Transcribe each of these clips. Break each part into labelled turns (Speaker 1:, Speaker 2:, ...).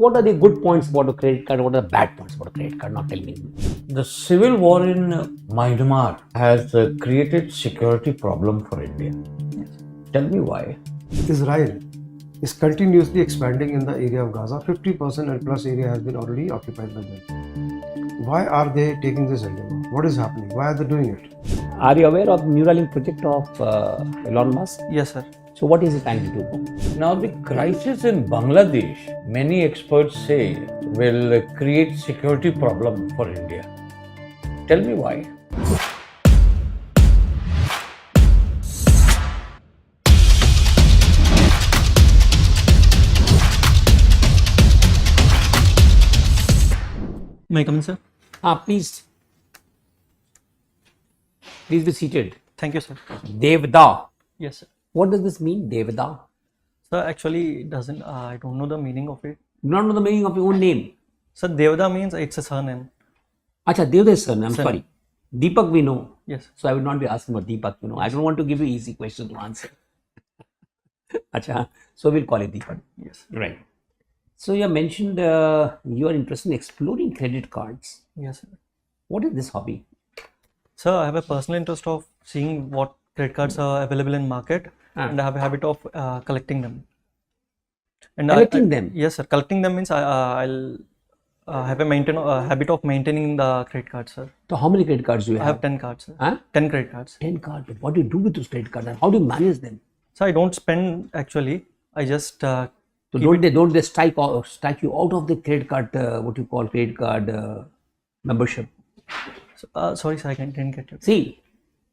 Speaker 1: What are the good points about a credit card? What are the bad points about a credit card? Now tell me.
Speaker 2: The civil war in Myanmar has created security problem for India. Tell me why.
Speaker 3: Israel is continuously expanding in the area of Gaza. 50% and plus area has been already occupied by them. Why are they taking this agenda? What is happening? Why are they doing it?
Speaker 1: Are you aware of the Neuralink project of Elon Musk?
Speaker 4: Yes, sir.
Speaker 1: So what is he trying to do?
Speaker 2: Now the crisis in Bangladesh, many experts say, will create security problem for India. Tell me why.
Speaker 4: May I come in, sir?
Speaker 1: Please be seated.
Speaker 4: Thank you, sir.
Speaker 1: Devada.
Speaker 4: Yes, sir.
Speaker 1: What does this mean, Devada?
Speaker 4: Sir, actually, it doesn't. I don't know the meaning of it.
Speaker 1: You don't know the meaning of your own name.
Speaker 4: Sir, Devada means it's a surname.
Speaker 1: Acha, Devada is surname. I'm
Speaker 4: Sir.
Speaker 1: sorry. Deepak we know.
Speaker 4: Yes.
Speaker 1: So I would not be asking about Deepak, I don't want to give you easy questions to answer. Acha, so we'll call it Deepak.
Speaker 4: Yes.
Speaker 1: Right. So you have mentioned you are interested in exploring credit cards.
Speaker 4: Yes, sir.
Speaker 1: What is this hobby?
Speaker 4: Sir, I have a personal interest of seeing what credit cards are available in market, and I have a habit of collecting them. And
Speaker 1: Collecting them?
Speaker 4: Yes, sir. Collecting them means I'll have a habit of maintaining the credit cards, sir.
Speaker 1: So how many credit cards do you
Speaker 4: I have 10 cards, sir.
Speaker 1: Huh?
Speaker 4: 10 credit cards.
Speaker 1: 10 cards. What do you do with those credit cards and how do you manage them?
Speaker 4: So I don't spend actually. I just
Speaker 1: So don't they strike you out of the credit card, what you call credit card membership?
Speaker 4: sorry, sir, I didn't get it.
Speaker 1: See,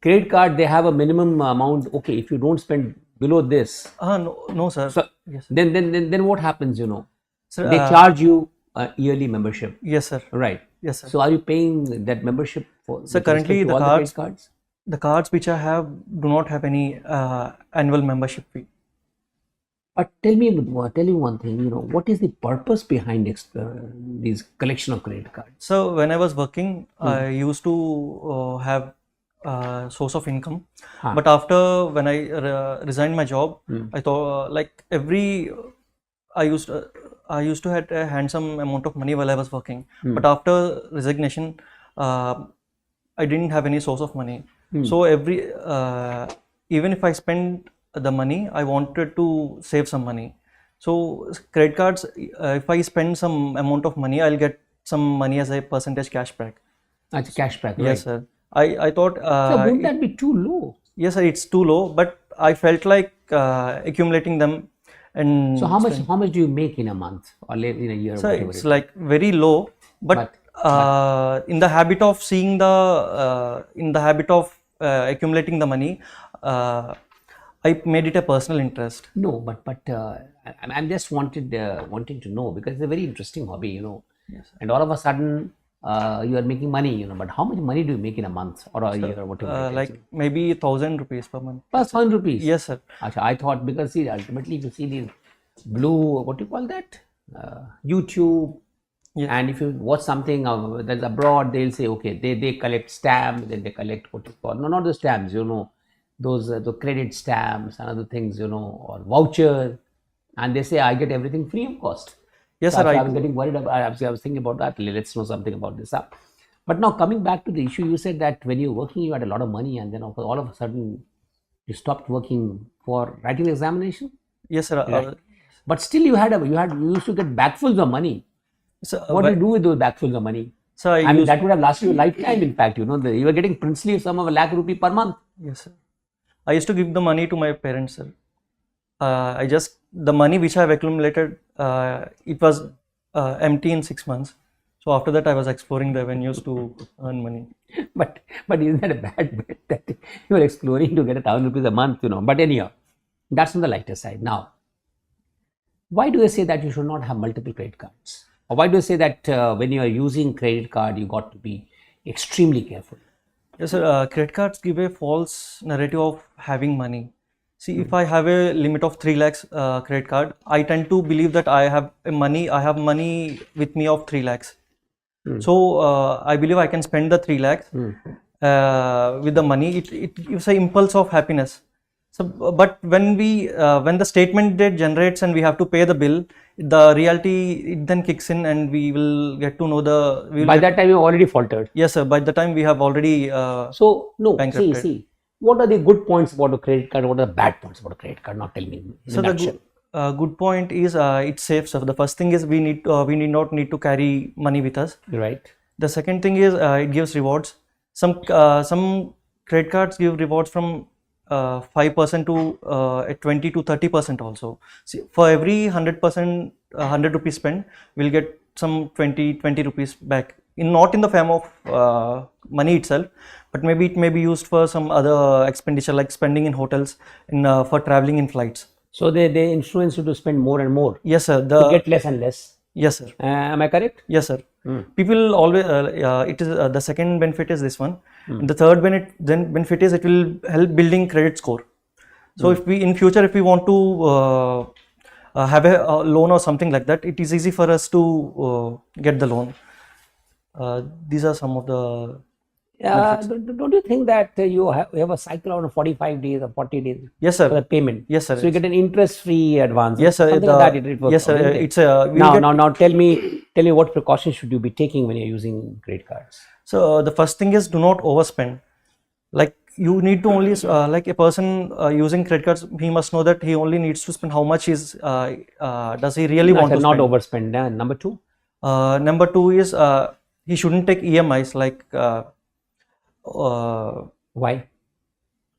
Speaker 1: credit card, they have a minimum amount. Okay, if you don't spend below this,
Speaker 4: No, sir.
Speaker 1: so
Speaker 4: Yes,
Speaker 1: then what happens,
Speaker 4: sir.
Speaker 1: They charge you a yearly membership,
Speaker 4: Yes, sir.
Speaker 1: right?
Speaker 4: Yes, sir.
Speaker 1: So are you paying that membership for
Speaker 4: So
Speaker 1: with
Speaker 4: currently
Speaker 1: respect to
Speaker 4: the
Speaker 1: all
Speaker 4: cards-
Speaker 1: credit cards?
Speaker 4: The cards which I have do not have any annual membership fee.
Speaker 1: But tell me one thing, what is the purpose behind these collection of credit cards?
Speaker 4: So when I was working, I used to have source of income.
Speaker 1: Huh.
Speaker 4: But after when I resigned my job, I thought I used to have a handsome amount of money while I was working. But after resignation, I didn't have any source of money. So even if I spend the money, I wanted to save some money. So credit cards, if I spend some amount of money, I'll get some money as a percentage cashback.
Speaker 1: That's cashback, right?
Speaker 4: Yes, sir. I thought.
Speaker 1: So wouldn't that be too low?
Speaker 4: Yes, sir. It's too low, but I felt like accumulating them. And
Speaker 1: So how much do you make in a month or in a year?
Speaker 4: so
Speaker 1: whatever
Speaker 4: it's
Speaker 1: it is?
Speaker 4: like very low, but in the habit of seeing accumulating the money, I made it a personal interest.
Speaker 1: No, but I'm just wanting to know because it's a very interesting hobby,
Speaker 4: Yes, sir.
Speaker 1: And all of a sudden you are making money, but how much money do you make in a month or a year or whatever?
Speaker 4: Like maybe 1,000 rupees per month.
Speaker 1: plus 1,000 rupees.
Speaker 4: Yes, sir.
Speaker 1: Acha, I thought because see ultimately if you see these blue, what do you call that? YouTube.
Speaker 4: Yes.
Speaker 1: And if you watch something that's abroad, they'll say, okay, they collect stamps, then they collect what you call, no, not the stamps, those the credit stamps and other things, or voucher, and they say I get everything free of cost.
Speaker 4: Yes,
Speaker 1: So
Speaker 4: sir.
Speaker 1: I was getting worried about. I was thinking about that. Let's know something about this. But now coming back to the issue, you said that when you were working, you had a lot of money, and then all of a sudden you stopped working for writing examination.
Speaker 4: Yes, sir.
Speaker 1: Right. But still, you used to get bagfuls of money.
Speaker 4: So,
Speaker 1: What do you do with those bagfuls of money?
Speaker 4: so
Speaker 1: I mean, that would have lasted you a lifetime. In fact, you were getting princely sum of ₹1 lakh per month.
Speaker 4: Yes, sir. I used to give the money to my parents, sir. The money which I have accumulated, it was empty in 6 months. So after that, I was exploring the avenues to earn money.
Speaker 1: But isn't that a bad bet that you are exploring to get ₹1,000 a month? But anyhow, that's on the lighter side. Now, why do they say that you should not have multiple credit cards? Or why do they say that when you are using credit card, you got to be extremely careful?
Speaker 4: Yes, sir. Credit cards give a false narrative of having money. See, if I have a limit of 3 lakhs credit card, I tend to believe that I have money with me of 3 lakhs. So I believe I can spend the 3 lakhs with the money. It gives an impulse of happiness. So, but when when the statement date generates and we have to pay the bill, the reality it then kicks in and we will get to know the.
Speaker 1: By that time, you already faltered.
Speaker 4: Yes, sir. By the time we have already.
Speaker 1: So no,
Speaker 4: bankrupted.
Speaker 1: see, what are the good points about a credit card? What are the bad points about a credit card? Now tell me.
Speaker 4: So the good point is it's safe. So the first thing is we need not need to carry money with us.
Speaker 1: Right.
Speaker 4: The second thing is it gives rewards. Some credit cards give rewards from 5% to 20 to 30% also. See, for every 100% 100 rupees spent, we'll get some 20 rupees back. Not in the form of money itself, but maybe it may be used for some other expenditure like spending in hotels, for traveling in flights.
Speaker 1: So they influence you to spend more and more.
Speaker 4: Yes, sir.
Speaker 1: To get less and less.
Speaker 4: Yes, sir.
Speaker 1: Am I correct?
Speaker 4: Yes, sir. People always it is the second benefit is this one. The third benefit is it will help building credit score. So if we in future if we want to have a loan or something like that, it is easy for us to get the loan. These are some of the.
Speaker 1: Don't you think that you have a cycle around 45 days or 40 days?
Speaker 4: Yes, sir.
Speaker 1: For the payment.
Speaker 4: Yes, sir.
Speaker 1: So you get an interest-free advance.
Speaker 4: Yes, sir.
Speaker 1: Something like that. It works
Speaker 4: yes, sir.
Speaker 1: out,
Speaker 4: It's a.
Speaker 1: Now tell me what precautions should you be taking when you're using credit cards?
Speaker 4: So the first thing is do not overspend. Like you need to only like a person using credit cards, he must know that he only needs to spend how much is does he really want to
Speaker 1: not
Speaker 4: spend.
Speaker 1: overspend. Number two.
Speaker 4: Number two is he shouldn't take EMIs like.
Speaker 1: Why?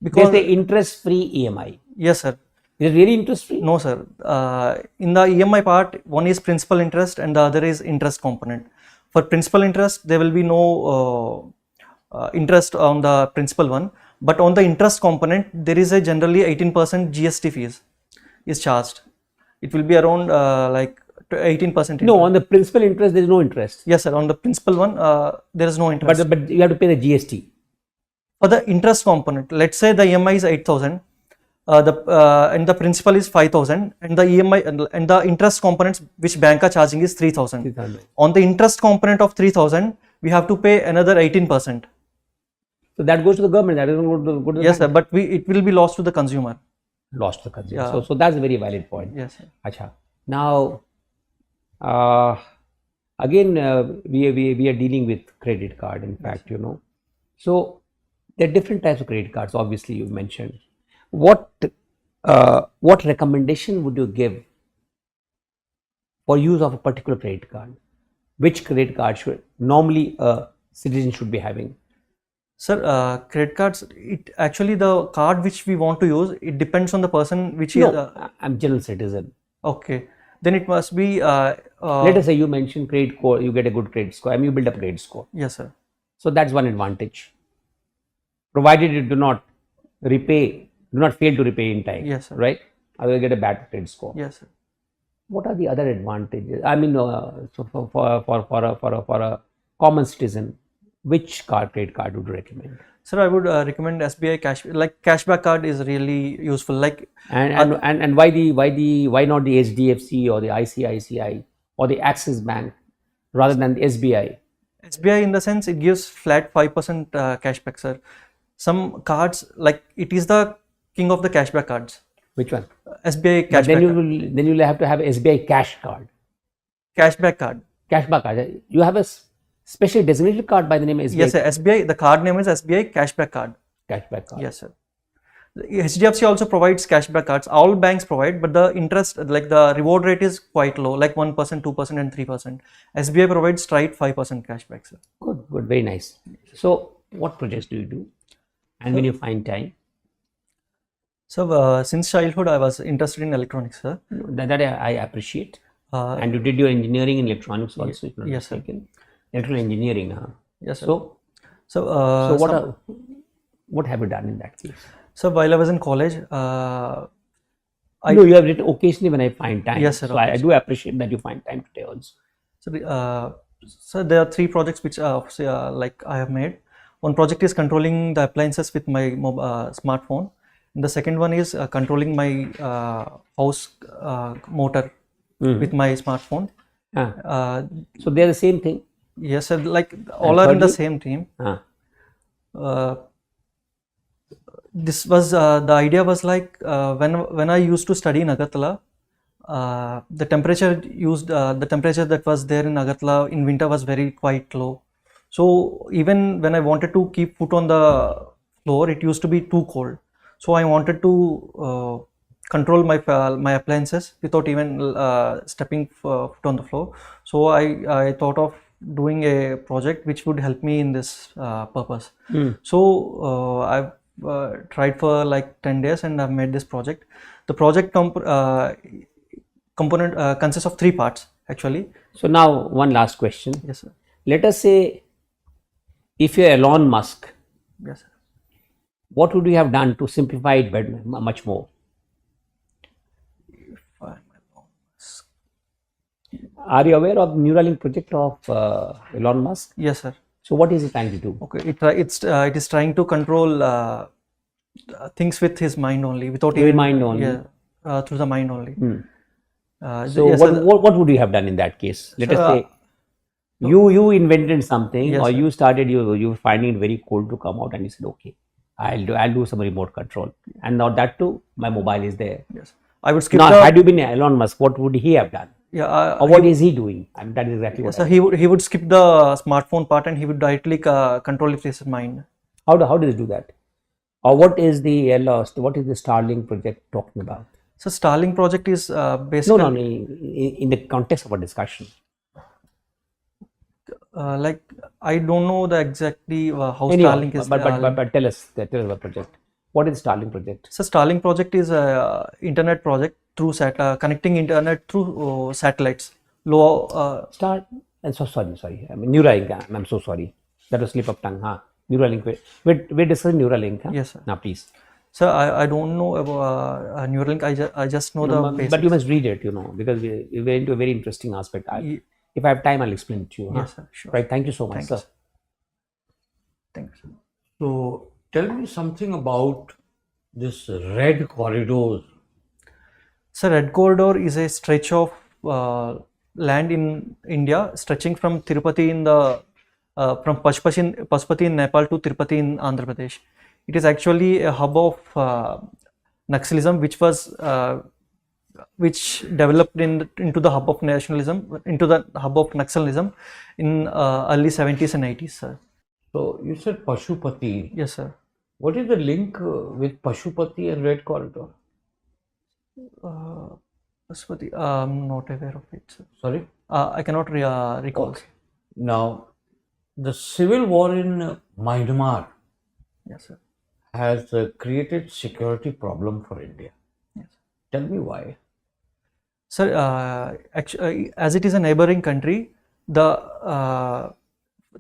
Speaker 4: Because
Speaker 1: there's the interest-free EMI.
Speaker 4: Yes, sir.
Speaker 1: Is it really interest-free?
Speaker 4: No, sir. In the EMI part, one is principal interest and the other is interest component. For principal interest, there will be no interest on the principal one, but on the interest component, there is a generally 18% GST fees is charged. It will be around like 18%.
Speaker 1: No, on the principal interest, there is no interest.
Speaker 4: Yes, sir. On the principal one, there is no interest.
Speaker 1: But you have to pay the GST.
Speaker 4: For the interest component, let's say the EMI is 8,000, and the principal is 5,000, and the EMI and the interest components which bank are charging is 3,000. On the interest component of 3,000, we have to pay another 18%.
Speaker 1: So that goes to the government. That doesn't go to the
Speaker 4: yes,
Speaker 1: bank.
Speaker 4: sir. But it will be lost to the consumer.
Speaker 1: Lost to the consumer.
Speaker 4: Yeah.
Speaker 1: So that's a very valid point.
Speaker 4: Yes, sir.
Speaker 1: Acha. Now, again, we are dealing with credit card. In fact, so there are different types of credit cards. Obviously, you mentioned. What recommendation would you give for use of a particular credit card? Which credit card should normally a citizen should be having?
Speaker 4: Sir, credit cards. It actually the card which we want to use. It depends on the person which
Speaker 1: No,
Speaker 4: is.
Speaker 1: I'm general citizen.
Speaker 4: Okay. Then it must be.
Speaker 1: Let us say you mentioned credit score. You get a good credit score. You build up a credit score.
Speaker 4: Yes, sir.
Speaker 1: So that's one advantage. Provided you do not fail to repay in time.
Speaker 4: Yes, sir.
Speaker 1: Right? Otherwise, you get a bad credit score.
Speaker 4: Yes, sir.
Speaker 1: What are the other advantages? I mean, so for a common citizen, which credit card would you recommend?
Speaker 4: Sir, I would recommend SBI cash. Like cashback card is really useful. Like
Speaker 1: and why not the HDFC or the ICICI or the Axis Bank rather than the SBI?
Speaker 4: SBI in the sense it gives flat 5% cashback, sir. Some cards like it is the king of the cashback cards.
Speaker 1: Which one?
Speaker 4: SBI cashback.
Speaker 1: But then you will have to have SBI cash card.
Speaker 4: Cashback card.
Speaker 1: Cashback card. You have a special designated card by the name SBI.
Speaker 4: Yes, sir. SBI. The card name is SBI cashback card.
Speaker 1: Cashback card.
Speaker 4: Yes, sir. HDFC also provides cashback cards. All banks provide, but the interest, like the reward rate is quite low, like 1%, 2%, and 3%. SBI provides straight 5% cashback, sir.
Speaker 1: Good, very nice. So, what projects do you do? And when you find time?
Speaker 4: So, since childhood, I was interested in electronics, sir.
Speaker 1: That I appreciate. And you did your engineering in electronics also, if not
Speaker 4: yes,
Speaker 1: mistaken. Electrical engineering, huh?
Speaker 4: Yes, sir.
Speaker 1: So what have you done in that case?
Speaker 4: So, while I was in college,
Speaker 1: you have written occasionally when I find time.
Speaker 4: Yes, sir.
Speaker 1: So, I do appreciate that you find time today also.
Speaker 4: So, there are 3 projects which like I have made. One project is controlling the appliances with my smartphone. And the second one is controlling my house motor with my smartphone.
Speaker 1: So they are the same thing?
Speaker 4: Yes, sir. Like all are in the same team. this was the idea was like when I used to study in Agartala, the temperature that was there in Agartala in winter was very quite low. So even when I wanted to keep foot on the floor, it used to be too cold. So I wanted to control my appliances without even stepping foot on the floor. So I thought of doing a project which would help me in this purpose. So I've tried for like 10 days and I've made this project. The project component consists of 3 parts actually.
Speaker 1: So now one last question.
Speaker 4: Yes, sir.
Speaker 1: Let us say if you're Elon Musk,
Speaker 4: Yes, sir.
Speaker 1: what would you have done to simplify it better, much more? Are you aware of the Neuralink project of Elon Musk?
Speaker 4: Yes, sir.
Speaker 1: So what is he trying to do?
Speaker 4: Okay, it is trying to control things with his mind only, without
Speaker 1: Through
Speaker 4: even
Speaker 1: mind only?
Speaker 4: Yeah, through the mind only.
Speaker 1: So
Speaker 4: yes, sir.
Speaker 1: what would you have done in that case? Let us say you invented something,
Speaker 4: Yes,
Speaker 1: or
Speaker 4: sir.
Speaker 1: you started you were finding it very cold to come out, and you said, okay, I'll do some remote control, and now that too my mobile is there.
Speaker 4: Yes, I would skip
Speaker 1: Now,
Speaker 4: the.
Speaker 1: had you been Elon Musk, what would he have done?
Speaker 4: Yeah,
Speaker 1: Or what is he doing? And that is exactly what.
Speaker 4: so he would skip the smartphone part and he would directly control it with his mind.
Speaker 1: How does he do that? Or what is the Starlink project talking about?
Speaker 4: So Starlink project is basically
Speaker 1: No, in the context of a discussion.
Speaker 4: like I don't know the exactly how
Speaker 1: Anyhow,
Speaker 4: Starlink is.
Speaker 1: but tell us the project. What is Starlink project?
Speaker 4: So Starlink project is a internet project through connecting internet through satellites. Low.
Speaker 1: I'm so sorry. I mean, Neuralink. I'm so sorry. That was slip of tongue. Neuralink. We're discussing Neuralink.
Speaker 4: Yes, sir.
Speaker 1: Now, please.
Speaker 4: So I don't know about Neuralink. I just know the basics.
Speaker 1: But you must read it, because we're into a very interesting aspect. If I have time, I'll explain it to you.
Speaker 4: Yes, sir. Sure.
Speaker 1: Right. Thank you so much,
Speaker 4: Thank you,
Speaker 1: sir.
Speaker 4: sir. Thanks.
Speaker 2: So tell me something about this red corridors.
Speaker 4: So Red Corridor is a stretch of land in India stretching from Tirupati from Pashupati in Nepal to Tirupati in Andhra Pradesh. It is actually a hub of Naxalism, which developed into the hub of nationalism, into the hub of Naxalism in early 70s and 80s, sir.
Speaker 2: So you said Pashupati.
Speaker 4: Yes, sir.
Speaker 2: What is the link with Pashupati and Red Corridor?
Speaker 4: Pashupati, I'm not aware of it, sir.
Speaker 2: Sorry?
Speaker 4: I cannot recall.
Speaker 2: Okay. Now, the civil war in Myanmar
Speaker 4: Yes, sir.
Speaker 2: has created security problem for India.
Speaker 4: Yes.
Speaker 2: Tell me why.
Speaker 4: Sir, actually, as it is a neighboring country, the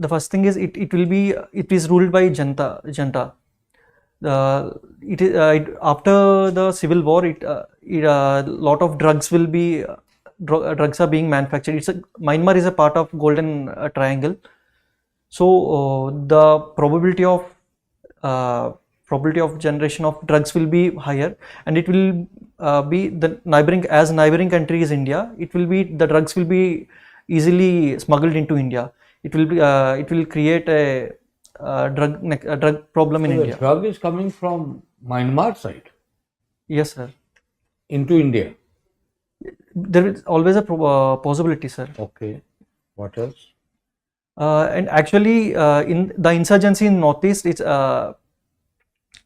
Speaker 4: first thing is it is ruled by Janta. After the civil war, lot of drugs will be drugs are being manufactured. Myanmar is a part of Golden Triangle, so the probability of generation of drugs will be higher, and it will be the neighboring country is India. The drugs will be easily smuggled into India. It will create a drug problem in
Speaker 2: So
Speaker 4: India.
Speaker 2: the drug is coming from Myanmar side
Speaker 4: Yes, sir.
Speaker 2: into India.
Speaker 4: There is always a possibility, sir.
Speaker 2: Okay. What else?
Speaker 4: And actually, in the insurgency in Northeast, it's a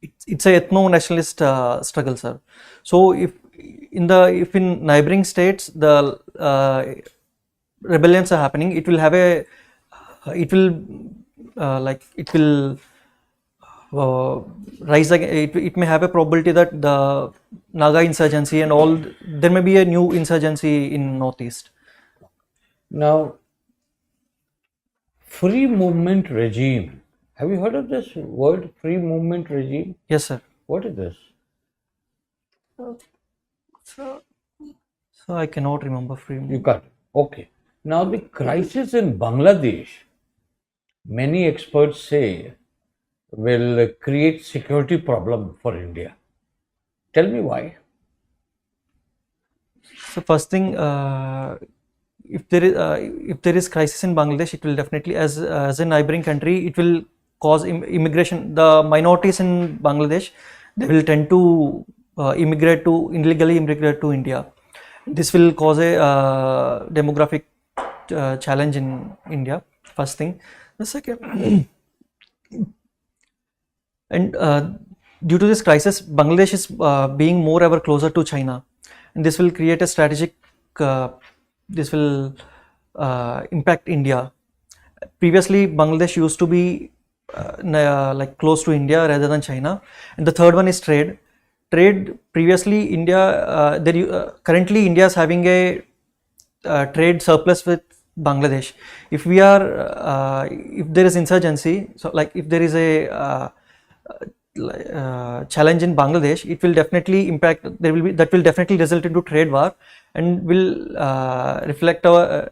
Speaker 4: ethno-nationalist struggle, sir. So if in neighboring states the rebellions are happening, it will rise again. It may have a probability that the Naga insurgency and all, there may be a new insurgency in Northeast.
Speaker 2: Now, free movement regime. Have you heard of this word, free movement regime?
Speaker 4: Yes, sir.
Speaker 2: What is this?
Speaker 4: So I cannot remember free
Speaker 2: You
Speaker 4: movement.
Speaker 2: got it. Okay. Now, the crisis in Bangladesh, many experts say, will create security problem for India. Tell me why.
Speaker 4: So first thing, if there is crisis in Bangladesh, it will definitely, as a neighboring country, it will cause immigration. The minorities in Bangladesh, they will tend to illegally immigrate to India. This will cause a demographic challenge in India. First thing. The second, and due to this crisis, Bangladesh is being more ever closer to China, and this will create a strategic. This will impact India. Previously, Bangladesh used to be like close to India rather than China. And the third one is trade. Trade, previously India, currently India is having a trade surplus with Bangladesh. If we are, if there is insurgency, so like if there is a challenge in Bangladesh, it will definitely impact. That will definitely result into trade war, and will reflect our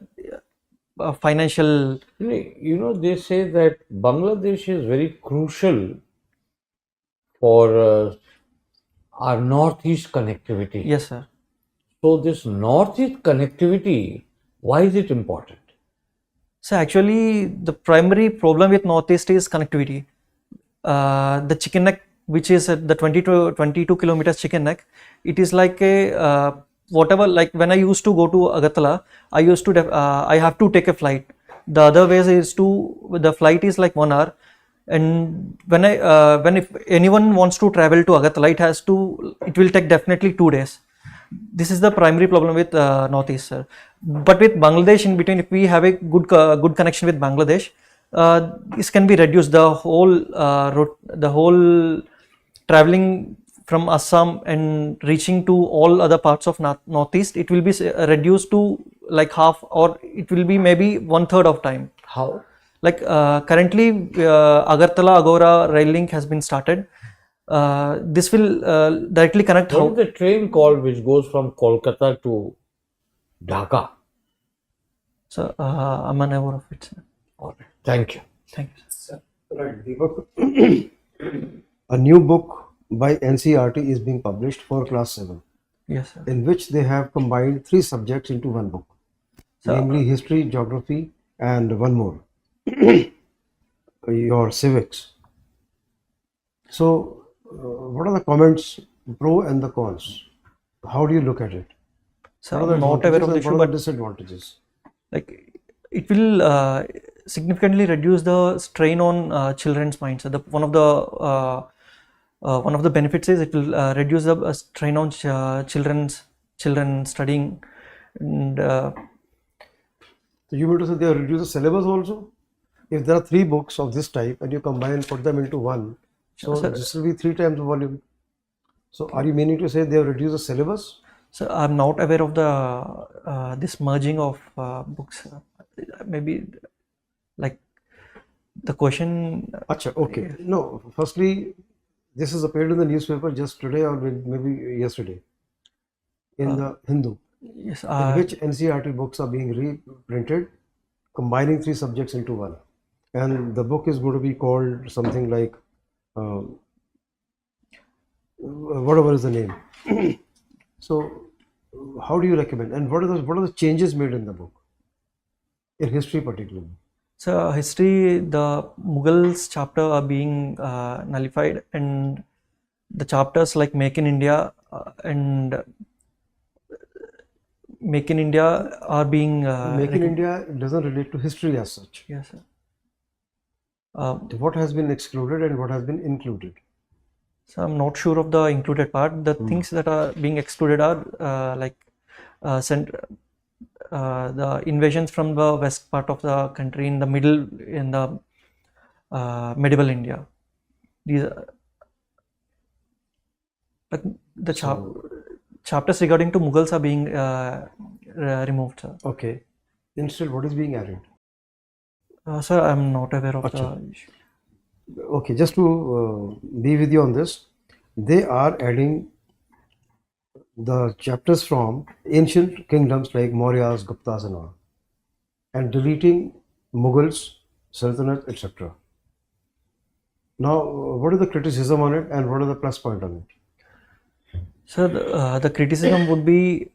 Speaker 4: financial.
Speaker 2: They say that Bangladesh is very crucial for our northeast connectivity.
Speaker 4: Yes, sir.
Speaker 2: So this northeast connectivity, why is it important?
Speaker 4: So actually, the primary problem with northeast is connectivity. The chicken neck, which is at the 22 kilometers chicken neck, it is like a whatever. Like when I used to go to Agartala, I used to I have to take a flight. The other ways is the flight is like 1 hour, and when if anyone wants to travel to Agartala, it will take definitely 2 days. This is the primary problem with northeast, sir. But with Bangladesh in between, if we have a good connection with Bangladesh, this can be reduced. The whole traveling from Assam and reaching to all other parts of northeast, it will be reduced to like half, or it will be maybe 1/3 of time.
Speaker 2: How?
Speaker 4: Like currently, Agartala Agora rail link has been started. This will directly connect.
Speaker 2: What is the train called which goes from Kolkata to Dhaka?
Speaker 4: So I'm unaware of it, sir.
Speaker 2: All right. Thank you.
Speaker 4: Thank you, sir.
Speaker 3: Right, Deepak. A new book by NCERT is being published for class 7,
Speaker 4: Yes, sir.
Speaker 3: in which they have combined 3 subjects into one book,
Speaker 4: So,
Speaker 3: namely history, geography, and one more, your civics. So, what are the comments, pro and the cons? How do you look at it?
Speaker 4: so
Speaker 3: What are
Speaker 4: I'm
Speaker 3: the
Speaker 4: not aware of the
Speaker 3: advantages and
Speaker 4: issue,
Speaker 3: what are the
Speaker 4: but
Speaker 3: disadvantages?
Speaker 4: like it will significantly reduce the strain on children's minds. So one of the benefits is it will reduce the strain on children studying, and
Speaker 3: So you mean to say they have reduced the syllabus also? If there are 3 books of this type and you combine and put them into one, so
Speaker 4: Sir.
Speaker 3: this will be 3 times the volume. So are you meaning to say they have reduced the syllabus?
Speaker 4: so I'm not aware of the this merging of books. Maybe like the question.
Speaker 3: Acha, okay. No, firstly, this is appeared in the newspaper just today or maybe yesterday in the Hindu,
Speaker 4: Yes,
Speaker 3: in which NCERT books are being reprinted, combining 3 subjects into one. And the book is going to be called something like, whatever is the name. So, how do you recommend? And what are the changes made in the book? In history particularly.
Speaker 4: So history, the Mughals chapter are being nullified, and the chapters like Make in India and Make in India are being
Speaker 3: Make in India doesn't relate to history as such.
Speaker 4: Yes, sir.
Speaker 3: What has been excluded and what has been included?
Speaker 4: So I'm not sure of the included part. The things that are being excluded are the invasions from the west part of the country in the medieval India. These are, but the chapters regarding to Mughals are being removed, sir.
Speaker 3: Okay. Instead, what is being added?
Speaker 4: Sir, I'm not aware of the issue.
Speaker 3: Okay, just to be with you on this, they are adding the chapters from ancient kingdoms like Mauryas, Guptas and all, and deleting Mughals, Sultanate, etc. Now, what is the criticism on it and what is the plus point on it?
Speaker 4: So the criticism would be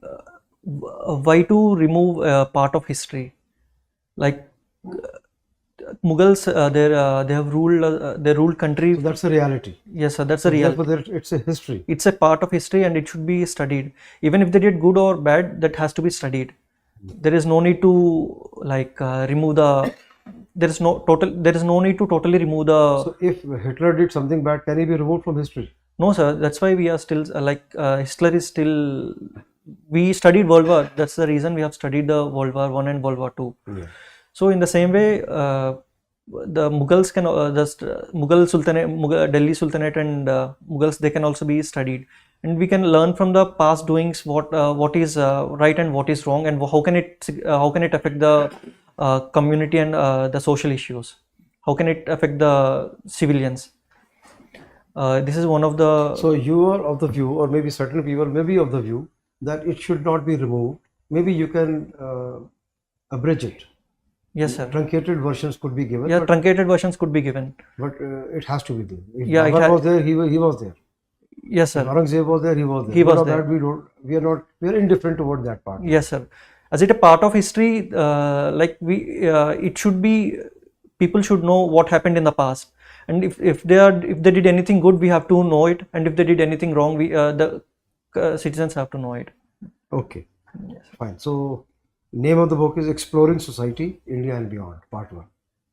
Speaker 4: why to remove part of history, like Mughals, they have ruled, they ruled country.
Speaker 3: So that's a reality.
Speaker 4: Yes, sir, that's a real.
Speaker 3: Therefore, it's a history.
Speaker 4: It's a part of history and it should be studied. Even if they did good or bad, that has to be studied. There is no need to like remove the. There is no need to totally remove the.
Speaker 3: So if Hitler did something bad, can he be removed from history?
Speaker 4: No, sir. That's why we are still Hitler is still. We studied World War. That's the reason we have studied the World War I and World War II.
Speaker 3: Yeah.
Speaker 4: So in the same way, the Mughals can Mughal Sultanate, Delhi Sultanate, and Mughals, they can also be studied, and we can learn from the past doings what is right and what is wrong, and how can it affect the community and the social issues. How can it affect the civilians? This is one of the.
Speaker 3: So you are of the view, or maybe certain people may be of the view, that it should not be removed. Maybe you can abridge it.
Speaker 4: Yes, sir.
Speaker 3: Truncated versions could be given.
Speaker 4: Yeah,
Speaker 3: but,
Speaker 4: truncated versions could be given.
Speaker 3: But it has to be there. If
Speaker 4: Yeah,
Speaker 3: Babur was there, he was there.
Speaker 4: Yes,
Speaker 3: If
Speaker 4: sir.
Speaker 3: Aurangzeb was there, he was there.
Speaker 4: He was
Speaker 3: Good or
Speaker 4: there.
Speaker 3: bad, we are indifferent toward that part.
Speaker 4: Yes, sir. As it a part of history, it should be, people should know what happened in the past, and if they did anything good, we have to know it, and if they did anything wrong, the citizens have to know it.
Speaker 3: Okay, fine. So name of the book is Exploring Society, India and Beyond, Part 1.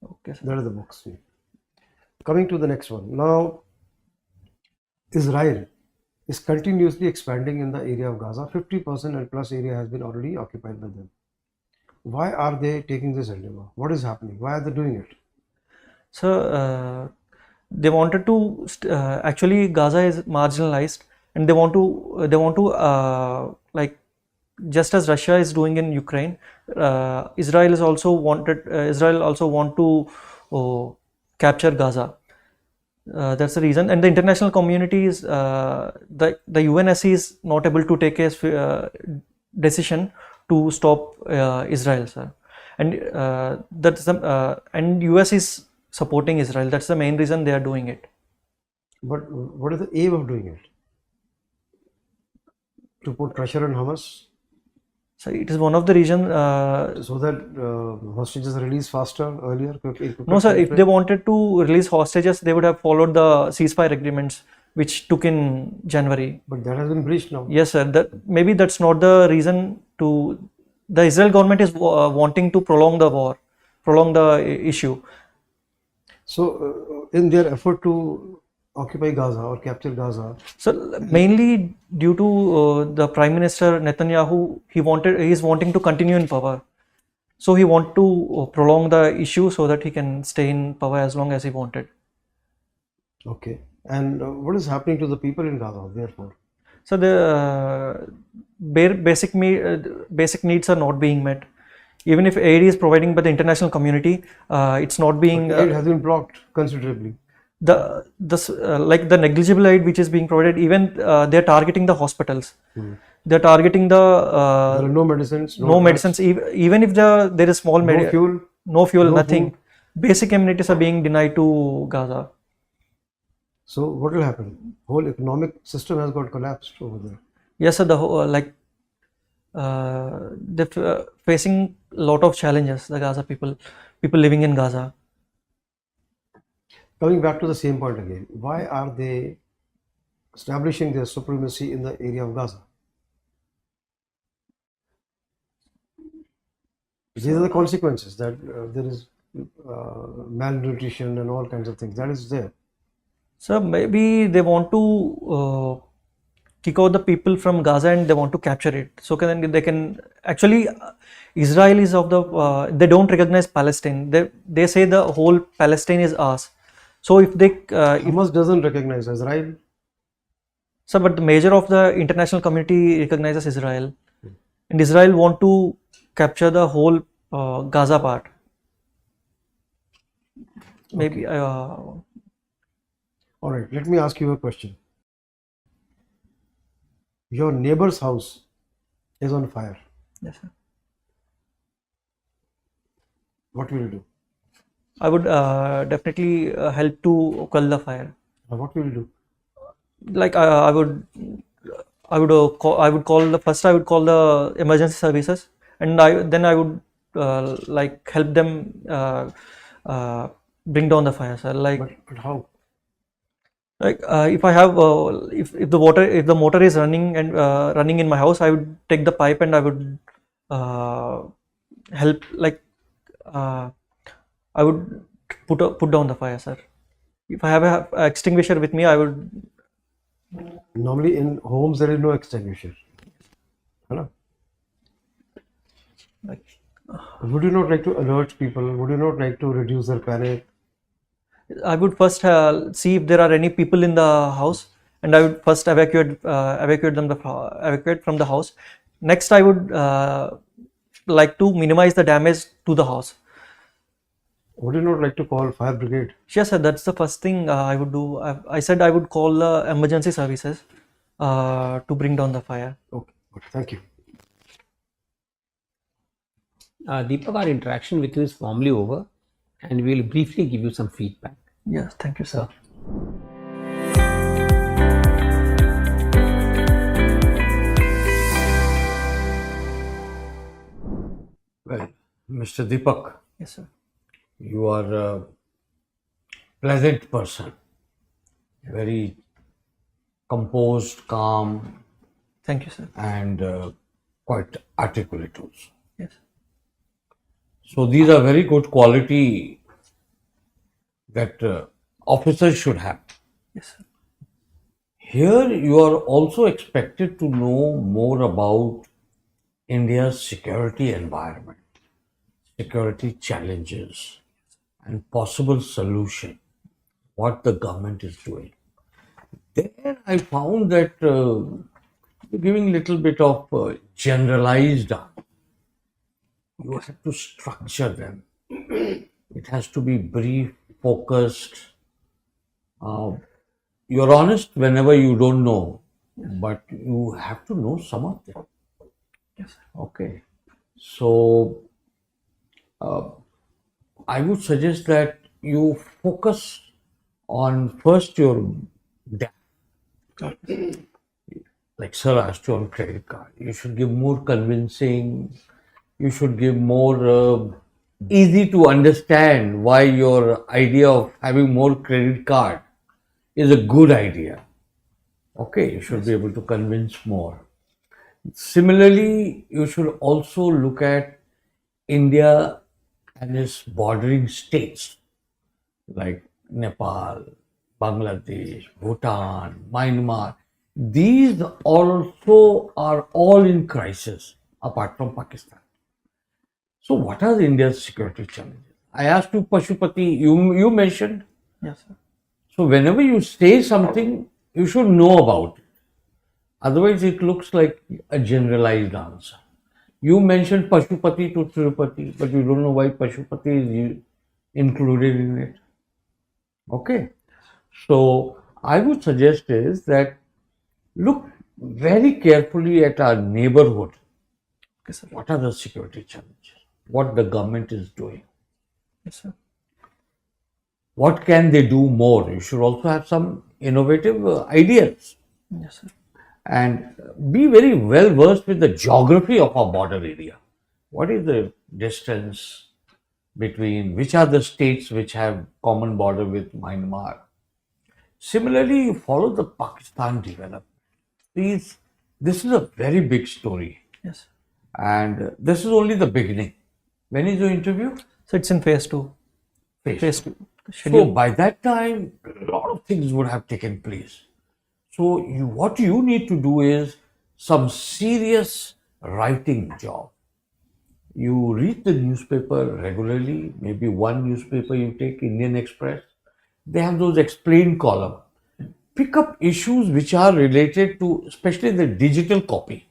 Speaker 4: Okay, sir.
Speaker 3: That is the books. Coming to the next one. Now, Israel is continuously expanding in the area of Gaza. 50% and plus area has been already occupied by them. Why are they taking this endeavor? What is happening? Why are they doing it?
Speaker 4: So they wanted to actually Gaza is marginalized, and they want to like, just as Russia is doing in Ukraine, Israel also want to capture Gaza. That's the reason, and the international community is the UNSC is not able to take a decision to stop Israel, sir, and and US is supporting Israel. That's the main reason they are doing it.
Speaker 3: But what is the aim of doing it? To put pressure on Hamas?
Speaker 4: So it is one of the reasons.
Speaker 3: So that hostages are released faster, earlier?
Speaker 4: No, sir. If they wanted to release hostages, they would have followed the ceasefire agreements which took in January.
Speaker 3: But that has been breached now.
Speaker 4: Yes, sir. Maybe that's not the reason to. The Israel government is wanting to prolong the war, prolong the issue.
Speaker 3: So, in their effort to occupy Gaza or capture Gaza.
Speaker 4: So mainly due to the Prime Minister Netanyahu, he is wanting to continue in power. So he want to prolong the issue so that he can stay in power as long as he wanted.
Speaker 3: Okay. And what is happening to the people in Gaza, therefore?
Speaker 4: So the basic needs are not being met. Even if aid is providing by the international community, it's not being.
Speaker 3: Aid has been blocked considerably.
Speaker 4: Like the negligible aid which is being provided, even they're targeting the hospitals. They're targeting the.
Speaker 3: There are no medicines.
Speaker 4: No medicines. Even if there is small
Speaker 3: no fuel.
Speaker 4: No fuel.
Speaker 3: No
Speaker 4: nothing.
Speaker 3: Food.
Speaker 4: Basic amenities are being denied to Gaza.
Speaker 3: So what will happen? Whole economic system has got collapsed over there.
Speaker 4: Yes, sir. The whole they're facing a lot of challenges. The Gaza people living in Gaza.
Speaker 3: Coming back to the same point again, why are they establishing their supremacy in the area of Gaza? These are the consequences, that there is malnutrition and all kinds of things. That is there.
Speaker 4: So maybe they want to kick out the people from Gaza and they want to capture it. So they can actually, Israel is of the, they don't recognize Palestine. They say the whole Palestine is ours. So if they
Speaker 3: Hamas doesn't recognize Israel.
Speaker 4: So but the major of the international community recognizes Israel, and Israel want to capture the whole Gaza part. Maybe.
Speaker 3: Okay. All right. Let me ask you a question. Your neighbor's house is on fire.
Speaker 4: Yes, sir.
Speaker 3: What will you do?
Speaker 4: I would definitely help to quell the fire.
Speaker 3: What will you do?
Speaker 4: Like I would call the emergency services, and then I would like help them bring down the fire, sir.
Speaker 3: But how?
Speaker 4: If I have if the motor is running and running in my house, I would take the pipe and I would help, I would put down the fire, sir. If I have a extinguisher with me, I would.
Speaker 3: Normally in homes there is no extinguisher. Hello? Would you not like to alert people? Would you not like to reduce their panic?
Speaker 4: I would first see if there are any people in the house, and I would first evacuate from the house. Next, I would like to minimize the damage to the house.
Speaker 3: Would you not like to call fire brigade?
Speaker 4: Yes, sir. That's the first thing I would do. I said I would call the emergency services to bring down the fire.
Speaker 3: Okay, good. Thank you.
Speaker 1: Deepak, our interaction with you is formally over, and we will briefly give you some feedback.
Speaker 4: Yes, thank you, sir.
Speaker 2: Well, Mr. Deepak,
Speaker 4: Yes, sir.
Speaker 2: you are a pleasant person, very composed, calm,
Speaker 4: Thank you, sir.
Speaker 2: and quite articulate also.
Speaker 4: Yes.
Speaker 2: So these are very good quality that officers should have.
Speaker 4: Yes, sir.
Speaker 2: Here you are also expected to know more about India's security environment, security challenges, and possible solution, what the government is doing. Then I found that you're giving little bit of generalized answer. You have to structure them. It has to be brief, focused. You're honest whenever you don't know, but you have to know some of them.
Speaker 4: Yes, sir.
Speaker 2: Okay. So, I would suggest that you focus on first your debt. Like sir asked you on credit card, you should give more convincing, you should give more easy to understand why your idea of having more credit card is a good idea. Okay, you should be able to convince more. Similarly, you should also look at India and its bordering states like Nepal, Bangladesh, Bhutan, Myanmar. These also are all in crisis apart from Pakistan. So what are India's security challenges? I asked you Pashupati, you mentioned.
Speaker 4: Yes, sir.
Speaker 2: So whenever you say something, you should know about it. Otherwise, it looks like a generalized answer. You mentioned Pashupati to Tirupati, but you don't know why Pashupati is included in it. Okay. So I would suggest is that look very carefully at our neighborhood.
Speaker 4: Okay, sir.
Speaker 2: What are the security challenges? What the government is doing?
Speaker 4: Yes, sir.
Speaker 2: What can they do more? You should also have some innovative ideas.
Speaker 4: Yes, sir.
Speaker 2: And be very well versed with the geography of our border area. What is the distance between, which are the states which have common border with Myanmar? Similarly, you follow the Pakistan development. Please, this is a very big story,
Speaker 4: Yes.
Speaker 2: and this is only the beginning. When is your interview?
Speaker 4: So it's in phase 2. Phase 2.
Speaker 2: So
Speaker 4: Schedule.
Speaker 2: by that time, a lot of things would have taken place. So what you need to do is some serious writing job. You read the newspaper regularly, maybe one newspaper you take, Indian Express. They have those explained column. Pick up issues which are related to, especially the digital copy.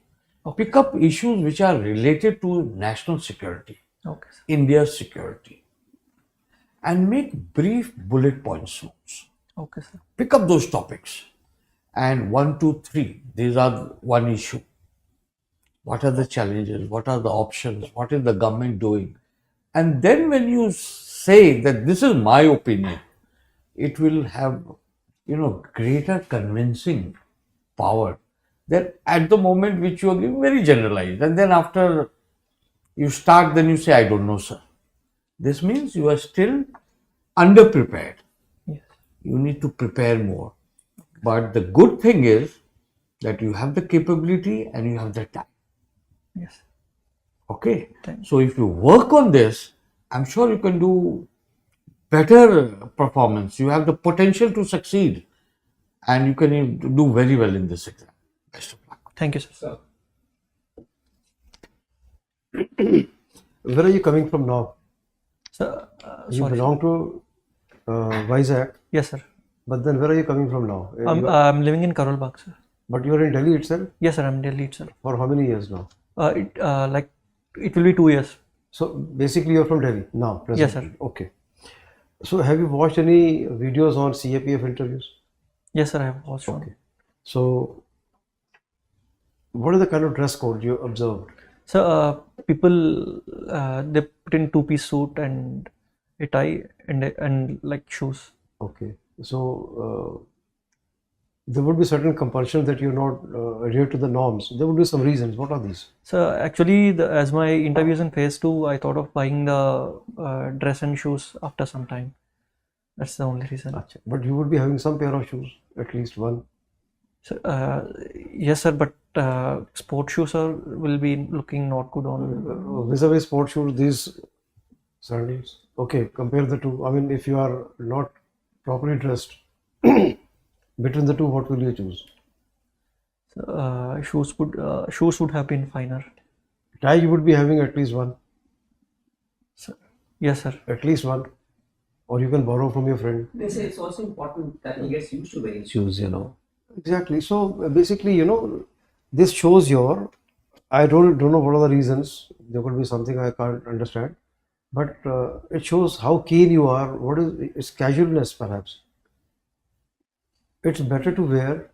Speaker 2: Pick up issues which are related to national security,
Speaker 4: Okay, sir.
Speaker 2: India's security, and make brief bullet points notes.
Speaker 4: Okay, sir.
Speaker 2: Pick up those topics. And 1, 2, 3, these are one issue. What are the challenges? What are the options? What is the government doing? And then when you say that this is my opinion, it will have, greater convincing power than at the moment which you are giving very generalized. And then after you start, then you say, I don't know, sir. This means you are still underprepared.
Speaker 4: Yes.
Speaker 2: You need to prepare more. But the good thing is that you have the capability and you have the time.
Speaker 4: Yes.
Speaker 2: Okay.
Speaker 4: Thank you.
Speaker 2: So if you work on this, I'm sure you can do better performance. You have the potential to succeed and you can do very well in this exam. Best of luck.
Speaker 4: Thank you, sir.
Speaker 3: Where are you coming from now?
Speaker 4: Sir,
Speaker 3: You
Speaker 4: sorry.
Speaker 3: belong to Vizag,
Speaker 4: Yes, sir.
Speaker 3: but then where are you coming from now?
Speaker 4: I'm living in Karol Bagh, sir.
Speaker 3: But you are in Delhi itself
Speaker 4: Yes, sir. I'm in Delhi itself.
Speaker 3: for how many years now?
Speaker 4: It will be 2 years.
Speaker 3: So basically you're from Delhi now,
Speaker 4: Yes,
Speaker 3: presently.
Speaker 4: sir.
Speaker 3: Okay. So have you watched any videos on CAPF interviews?
Speaker 4: Yes, sir. I have watched one.
Speaker 3: Okay. So what is the kind of dress code you observed?
Speaker 4: So people they put in two-piece suit and a tie and like shoes.
Speaker 3: Okay. So there would be certain compulsion that you not adhere to the norms. There would be some reasons. What are these?
Speaker 4: So actually, as my interview is in phase 2, I thought of buying the dress and shoes after some time. That's the only reason.
Speaker 3: Acha. But you would be having some pair of shoes, at least one.
Speaker 4: So, yes, sir. But sport shoes will be looking not good on.
Speaker 3: Vis-a-vis sport shoes, these sandals. Okay, compare the two. I mean, if you are not properly dressed, between the two, what will you choose?
Speaker 4: Shoes would have been finer.
Speaker 3: Tie you would be having at least one.
Speaker 4: Yes, sir.
Speaker 3: At least one. Or you can borrow from your friend.
Speaker 1: They say it's also important that he gets used to wearing shoes, you know.
Speaker 3: Exactly. So basically, you know, this shows your, I don't know what are the reasons. There could be something I can't understand. But it shows how keen you are. What is it's casualness perhaps. It's better to wear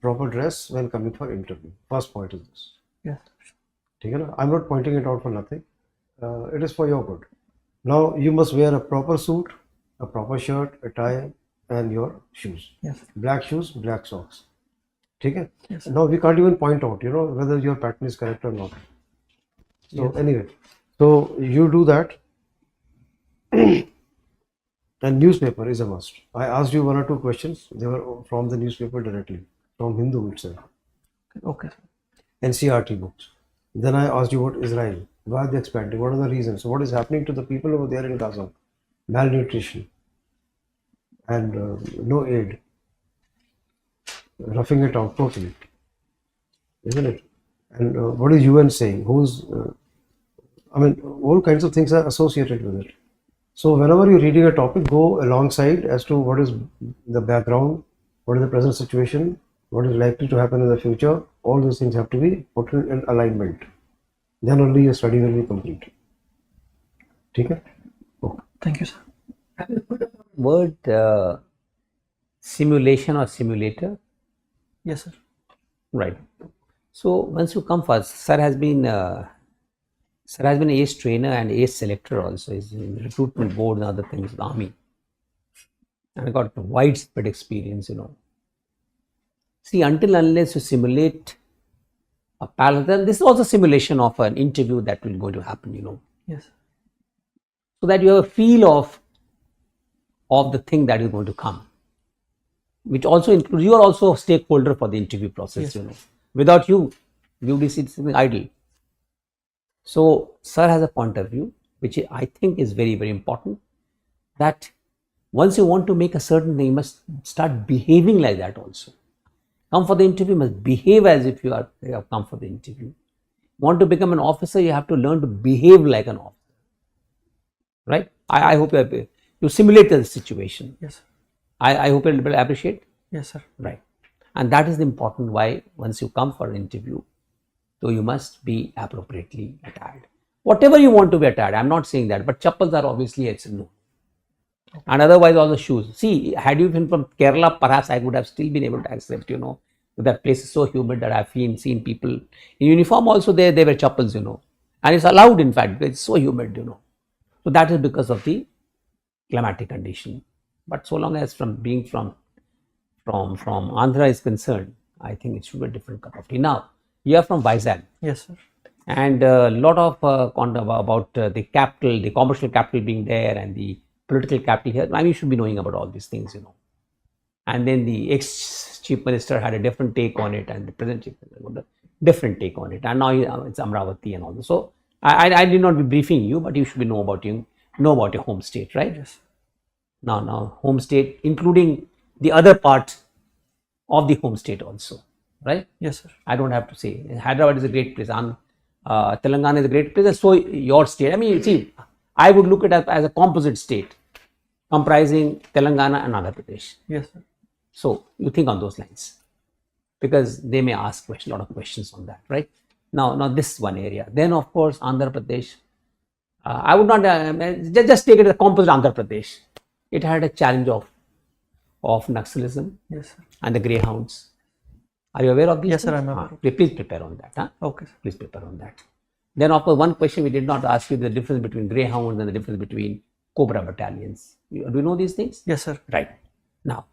Speaker 3: proper dress when coming for interview. First point is this.
Speaker 4: Yes.
Speaker 3: Okay, na? I'm not pointing it out for nothing. It is for your good. Now you must wear a proper suit, a proper shirt, a tie, and your shoes.
Speaker 4: Yes.
Speaker 3: Black shoes, black socks. Okay?
Speaker 4: Yes.
Speaker 3: Now we can't even point out, you know, whether your pattern is correct or not. So
Speaker 4: Yes.
Speaker 3: anyway, so you do that. And newspaper is a must. I asked you 1 or 2 questions. They were from the newspaper directly, from Hindu itself.
Speaker 4: Okay.
Speaker 3: NCRT books. Then I asked you about Israel. Why are they expanding? What are the reasons? What is happening to the people over there in Gaza? Malnutrition and no aid. Roughing it out totally. Isn't it? And what is UN saying? I mean, all kinds of things are associated with it. So whenever you're reading a topic, go alongside as to what is the background, what is the present situation, what is likely to happen in the future. All those things have to be put in alignment. Then only your study will be complete. Okay? Okay.
Speaker 4: Thank you, sir.
Speaker 1: Have you heard about the word simulation or simulator?
Speaker 4: Yes, sir.
Speaker 1: Right. So once you come first, sir has been an ace trainer and ace selector also. He's in recruitment board and other things, the army, and I got widespread experience. You know, see, until unless you simulate a parallel, this is also simulation of an interview that will going to happen. You know,
Speaker 4: Yes.
Speaker 1: so that you have a feel of the thing that is going to come, which also includes you are also a stakeholder for the interview process.
Speaker 4: Yes.
Speaker 1: You know, without you, you would be sitting idle. So, sir has a point of view, which I think is very, very important, that once you want to make a certain thing, you must start behaving like that also. Come for the interview, you must behave as if you have come for the interview. Want to become an officer, you have to learn to behave like an officer. Right? I hope you simulate the situation.
Speaker 4: Yes.
Speaker 1: I hope you will appreciate.
Speaker 4: Yes, sir.
Speaker 1: Right. And that is the important why once you come for an interview, so you must be appropriately attired. Whatever you want to be attired, I'm not saying that, but chappals are obviously it's no. And otherwise all the shoes. See, had you been from Kerala, perhaps I would have still been able to accept, you know. That place is so humid that I've seen people in uniform also they wear chappals, you know. And it's allowed in fact, because it's so humid, you know. So that is because of the climatic condition. But so long as from being from Andhra is concerned, I think it should be a different cup of tea. Now, you are from Vizag,
Speaker 4: Yes, sir.
Speaker 1: and a lot of about the capital, the commercial capital being there, and the political capital here. I mean, you should be knowing about all these things, you know. And then the ex-chief minister had a different take on it, and the present chief minister had a different take on it. And now it's Amravati and all this. So I did not be briefing you, but you should be know about your home state, right?
Speaker 4: Yes.
Speaker 1: Now home state, including the other part of the home state also, right?
Speaker 4: Yes, sir.
Speaker 1: I don't have to say. Hyderabad is a great place. Telangana is a great place. So your state. I mean, see, I would look at it as a composite state, comprising Telangana and Andhra Pradesh.
Speaker 4: Yes, sir.
Speaker 1: So you think on those lines, because they may ask a lot of questions on that, right? Now this one area. Then of course Andhra Pradesh. I would not just take it as a composite Andhra Pradesh. It had a challenge of Naxalism,
Speaker 4: Yes, sir.
Speaker 1: and the greyhounds. Are you aware of these?
Speaker 4: Yes, sir,
Speaker 1: things?
Speaker 4: I'm aware.
Speaker 1: Please prepare on that. Huh?
Speaker 4: Okay, sir.
Speaker 1: Please prepare on that. Then of course one question we did not ask you, the difference between greyhounds and the difference between Cobra battalions. Do you know these things?
Speaker 4: Yes, sir.
Speaker 1: Right. Now,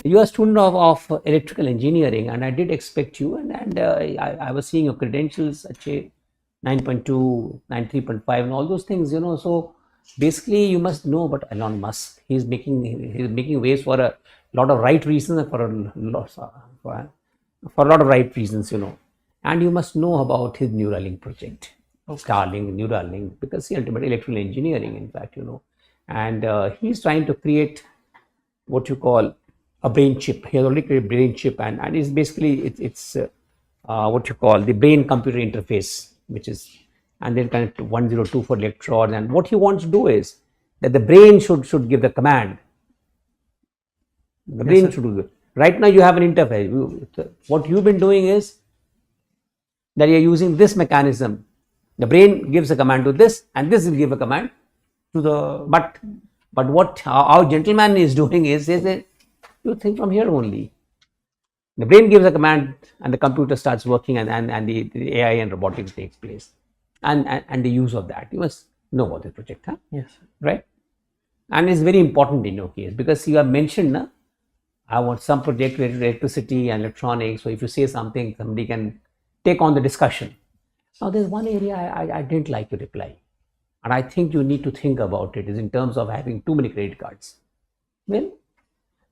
Speaker 1: you are a student of electrical engineering, and I did expect you, and I was seeing your credentials, 9.2, 93.5 and all those things, you know. So basically you must know about Elon Musk. He's making waves for a lot of right reasons and for a lot of right reasons, you know. And you must know about his Neuralink project. Starlink, Neuralink, because he ultimately electrical engineering, in fact, you know. And he's trying to create what you call a brain chip. He has already created a brain chip, and it's basically it's what you call the brain computer interface, which is, and then connect to 1024 electrodes. And what he wants to do is that the brain should give the command. The brain should do it. Right now you have an interface. What you've been doing is that you're using this mechanism. The brain gives a command to this, and this will give a command to the. But what our gentleman is doing is that you think from here only. The brain gives a command, and the computer starts working, and the AI and robotics takes place, and the use of that. You must know about the project, huh?
Speaker 4: Yes, sir.
Speaker 1: Right? And it's very important in your case, because you have mentioned, I want some project related to electricity and electronics. So if you say something, somebody can take on the discussion. Now there's one area I didn't like your reply, and I think you need to think about it, is in terms of having too many credit cards. Well,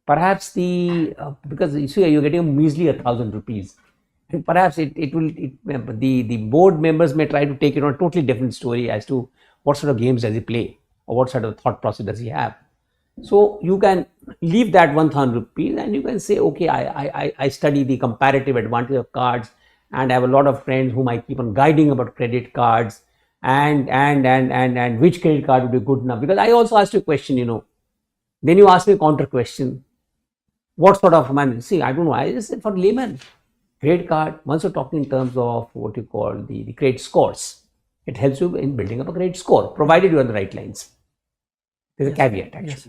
Speaker 1: perhaps because you see you're getting a measly 1,000 rupees, and perhaps the board members may try to take it on a totally different story as to what sort of games does he play, or what sort of thought process does he have. So you can leave that 1,000 rupees, and you can say, okay, I study the comparative advantage of cards, and I have a lot of friends whom I keep on guiding about credit cards, and which credit card would be good enough. Because I also asked you a question, you know. Then you ask me a counter question. What sort of money? See, I don't know. I just said for layman, credit card, once you're talking in terms of what you call the credit scores, it helps you in building up a credit score, provided you are on the right lines. There's a caveat, actually.
Speaker 4: Yes.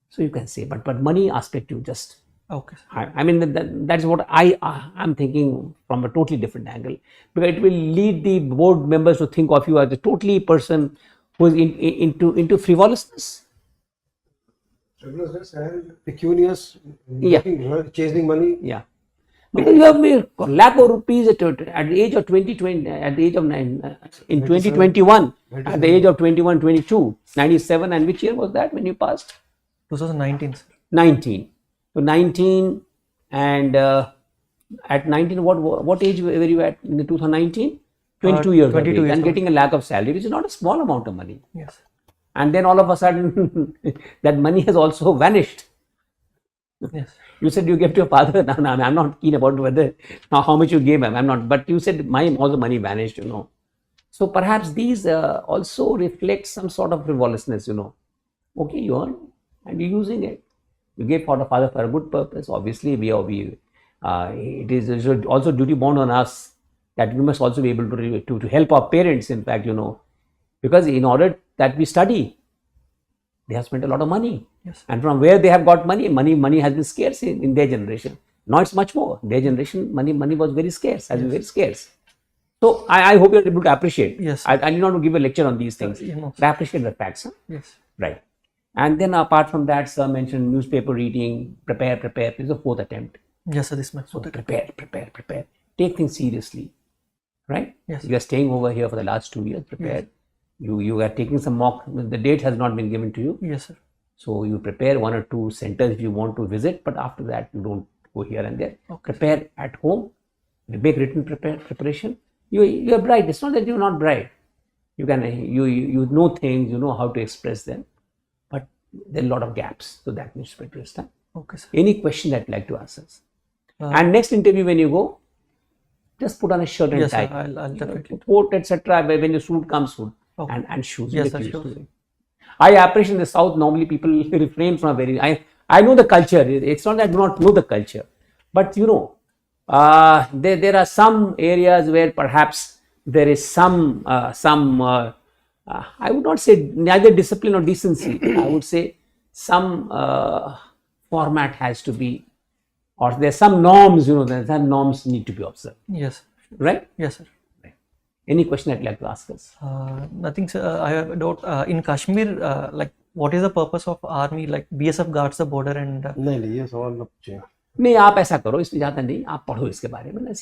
Speaker 1: So you can say, but money aspect, you just.
Speaker 4: Okay, sir.
Speaker 1: I mean, that's what I'm thinking from a totally different angle, because it will lead the board members to think of you as a totally person who is into frivolousness.
Speaker 3: Frivolousness and pecunious,
Speaker 1: Yeah.
Speaker 3: chasing money.
Speaker 1: Yeah, because you have made a lakh of rupees at the age of 2020, at the age of in 2021, at the age of 21, 22, 97, and which year was that when you passed?
Speaker 4: 2019, sir.
Speaker 1: 19. So 19, and at 19, what age were you at in the 2019? 22 years
Speaker 4: 22
Speaker 1: of age,
Speaker 4: years
Speaker 1: and
Speaker 4: old.
Speaker 1: getting a lakh of salary, which is not a small amount of money.
Speaker 4: Yes.
Speaker 1: And then all of a sudden, that money has also vanished.
Speaker 4: Yes.
Speaker 1: You said you gave to your father. Now, I'm not keen about whether how much you gave him. I'm not. But you said all the money vanished. You know. So perhaps these also reflect some sort of frivolousness. You know. Okay, you earn and you're using it. You gave for the father for a good purpose. Obviously, it is also duty bound on us that we must also be able to help our parents. In fact, you know, because in order that we study, they have spent a lot of money.
Speaker 4: Yes.
Speaker 1: And from where they have got money has been scarce in their generation. Now it's much more. Their generation, money was very scarce, has been very scarce. So I hope you're able to appreciate.
Speaker 4: Yes.
Speaker 1: I need not to give a lecture on these things.
Speaker 4: Yeah, no,
Speaker 1: But I appreciate the facts. Huh?
Speaker 4: Yes.
Speaker 1: Right. And then apart from that, sir mentioned newspaper reading, prepare. This is the fourth attempt.
Speaker 4: Yes, sir. This is my
Speaker 1: So
Speaker 4: fourth.
Speaker 1: prepare. Take things seriously. Right?
Speaker 4: Yes.
Speaker 1: You are staying over here for the last 2 years. Prepare.
Speaker 4: Yes.
Speaker 1: You are taking some mock, the date has not been given to you.
Speaker 4: Yes, sir.
Speaker 1: So you prepare 1 or 2 centers if you want to visit, but after that you don't go here and there.
Speaker 4: Okay.
Speaker 1: Prepare at home, make written preparation. You are bright. It's not that you are not bright. You can you know things, you know how to express them, but there are a lot of gaps. So that needs to be addressed.
Speaker 4: Okay, sir.
Speaker 1: Any question that you like to ask us? And next interview when you go, just put on a shirt and
Speaker 4: Yes,
Speaker 1: tie.
Speaker 4: sir. I'll definitely.
Speaker 1: Coat, etc. When your suit comes, suit
Speaker 4: Okay.
Speaker 1: and shoes.
Speaker 4: Yes,
Speaker 1: Get
Speaker 4: sir,
Speaker 1: used
Speaker 4: sure.
Speaker 1: to it. I appreciate in the South, normally people refrain from I know the culture. It's not that I do not know the culture, but you know, there are some areas where perhaps there is some I would not say neither discipline or decency. I would say some format has to be, or there's some norms. You know, there some norms need to be observed.
Speaker 4: Yes.
Speaker 1: Right?
Speaker 4: Yes, sir.
Speaker 1: Any question that you'd like to ask us?
Speaker 4: Nothing, sir. I have a doubt. In Kashmir, like, what is the purpose of army? Like, BSF guards the border and.
Speaker 3: नहीं ये सवाल मत पूछिए.
Speaker 1: नहीं आप ऐसा करो इसमें ज़्यादा नहीं आप पढ़ो इसके बारे में ना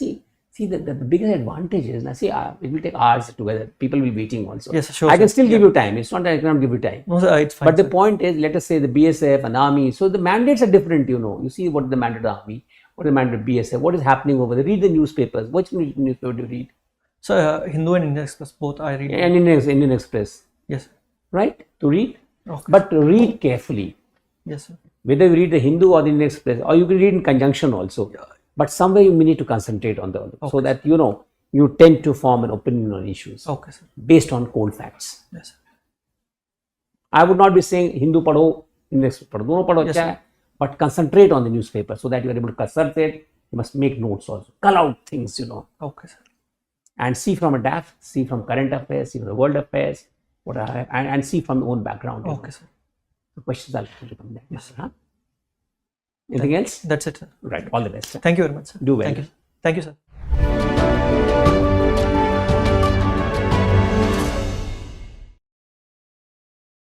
Speaker 1: see the biggest advantage is ना see it will take hours together people will be waiting also.
Speaker 4: Yes, sure.
Speaker 1: I can
Speaker 4: sir.
Speaker 1: still give you time. It's not that I cannot give you time.
Speaker 4: No, sir. It's fine.
Speaker 1: But the
Speaker 4: sir.
Speaker 1: point is, let us say the BSF and army. So the mandates are different. You know, you see what the mandate of the army, what the mandate of BSF, what is happening over there. Read the newspapers. Which newspaper do you read?
Speaker 4: So Hindu and Indian Express both I read.
Speaker 1: And Indian Express.
Speaker 4: Yes.
Speaker 1: Right? To read.
Speaker 4: Okay.
Speaker 1: But read carefully.
Speaker 4: Yes, sir.
Speaker 1: Whether you read the Hindu or the Indian Express, or you can read in conjunction also. But somewhere you may need to concentrate on the other, so that you know you tend to form an opinion on issues
Speaker 4: Okay, sir.
Speaker 1: based on cold facts.
Speaker 4: Yes, sir.
Speaker 1: I would not be saying Hindu padho, Indian Express padho, dono padho
Speaker 4: Yes,
Speaker 1: acha hai, but concentrate on the newspaper so that you are able to concentrate. You must make notes also, call out things, you know,
Speaker 4: Okay, sir.
Speaker 1: and see from a DAF, see from current affairs, see from the world affairs, what are, and see from your own background. you
Speaker 4: Okay,
Speaker 1: know.
Speaker 4: sir.
Speaker 1: The questions I'll come there.
Speaker 4: Yes, sir.
Speaker 1: Huh? Anything else?
Speaker 4: That's it, sir.
Speaker 1: Right. All the best.
Speaker 4: Thank you very much, sir.
Speaker 1: Do well.
Speaker 4: Thank you. Thank you, sir.